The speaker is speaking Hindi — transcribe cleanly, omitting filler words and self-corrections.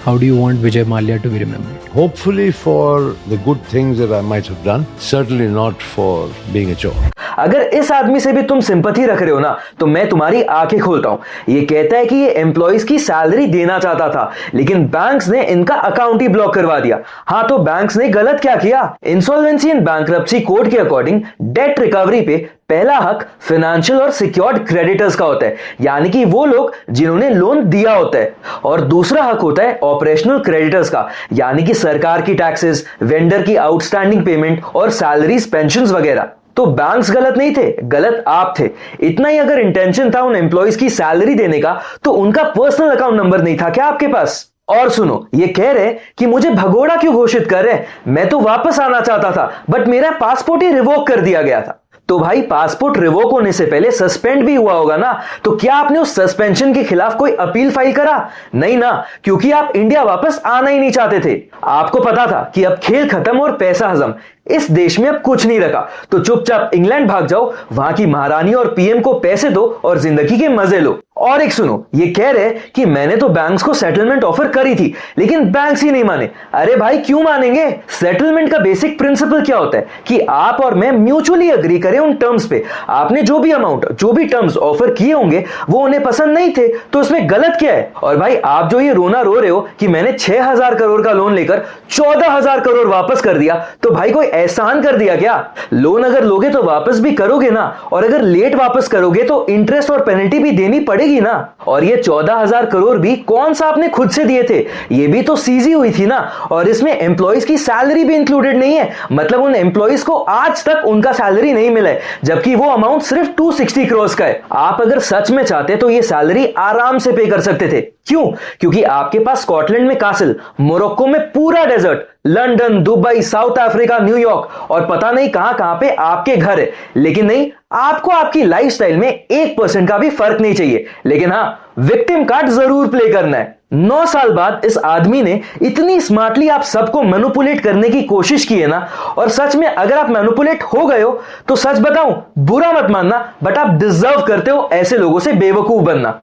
How do you want Vijay Mallya to be remembered? Hopefully for the good things that I might have done, certainly not for being a chore. अगर इस आदमी से भी तुम सिंपैथी रख रहे हो ना, तो मैं तुम्हारी आंखें खोलता हूं। ये कहता है कि ये एम्प्लॉइज की सैलरी देना चाहता था, लेकिन बैंक्स ने इनका अकाउंट ही ब्लॉक करवा दिया। हाँ, तो बैंक्स ने गलत क्या किया? इंसॉल्वेंसी एंड बैंक्रप्सी कोड के अकॉर्डिंग डेट रिकवरी पे पहला हक फाइनेंशियल और सिक्योर्ड क्रेडिटर्स का होता है, यानी कि वो लोग जिन्होंने लोन दिया होता है, और दूसरा हक होता है ऑपरेशनल क्रेडिटर्स का, यानी कि सरकार की टैक्सेस, वेंडर की आउटस्टैंडिंग पेमेंट और सैलरीज, पेंशंस वगैरह। तो बैंक्स गलत नहीं थे, गलत आप थे। इतना ही अगर इंटेंशन था उन एम्प्लॉइज की सैलरी देने का, तो उनका पर्सनल अकाउंट नंबर नहीं था क्या आपके पास? और सुनो, ये कह रहे कि मुझे भगोड़ा क्यों घोषित कर रहे हैं, मैं तो वापस आना चाहता था बट मेरा पासपोर्ट ही रिवोक कर दिया गया था। तो भाई, पासपोर्ट रिवोक होने से पहले सस्पेंड भी हुआ होगा ना, तो क्या आपने उस सस्पेंशन के खिलाफ कोई अपील फाइल करा? नहीं ना, क्योंकि आप इंडिया वापस आना ही नहीं चाहते थे। आपको पता था कि अब खेल खत्म और पैसा हजम, इस देश में अब कुछ नहीं रखा, तो चुपचाप इंग्लैंड भाग जाओ, वहां की महारानी और पीएम को पैसे दो और जिंदगी के मजे लो। और एक सुनो, ये कह रहे कि मैंने तो बैंक्स को सेटलमेंट ऑफर करी थी, लेकिन बैंक्स ही नहीं माने। अरे भाई, क्यों मानेंगे? सेटलमेंट का बेसिक प्रिंसिपल क्या होता है कि आप और मैं म्यूचुअली एग्री करें उन टर्म्स पे। आपने जो भी अमाउंट, जो भी टर्म्स ऑफर किए होंगे, वो उन्हें पसंद नहीं थे, तो इसमें गलत क्या है? और भाई, आप जो ये रोना रो रहे हो कि मैंने 6,000 करोड़ का लोन लेकर 14,000 करोड़ वापस कर दिया, तो भाई कोई एहसान कर दिया क्या? लोन अगर लोगे तो वापस भी करोगे ना, और अगर लेट वापस करोगे तो इंटरेस्ट और पेनल्टी भी देनी पड़ेगी ना। और ये 14,000 करोड़ भी कौन सा आपने खुद से दिए थे? ये भी तो सीजी हुई थी ना, और इसमें एम्प्लॉइज की सैलरी भी इंक्लूडेड नहीं है। मतलब उन एम्प्लॉइज को आज तक उनका सैलरी नहीं मिला है, जबकि वो अमाउंट सिर्फ 260 करोड़ का है। आप अगर सच में चाहते तो ये सैलरी आराम से पे कर सकते थे। क्यों? क्योंकि आपके पास स्कॉटलैंड में कासिल, मोरक्को में पूरा desert, London, Dubai, South Africa, New York और पता नहीं कहां कहां पे आपके घर है। लेकिन नहीं, आपको आपकी लाइफस्टाइल में 1% का भी फर्क नहीं चाहिए, लेकिन हां, विक्टिम कार्ड जरूर प्ले करना है। 9 साल बाद इस आदमी ने इतनी स्मार्टली आप सबको मैनिपुलेट करने की कोशिश की है ना, और सच में अगर आप मैनिपुलेट हो गए हो तो सच बताऊं, बुरा मत मानना, बट आप डिजर्व करते हो ऐसे लोगों से बेवकूफ बनना।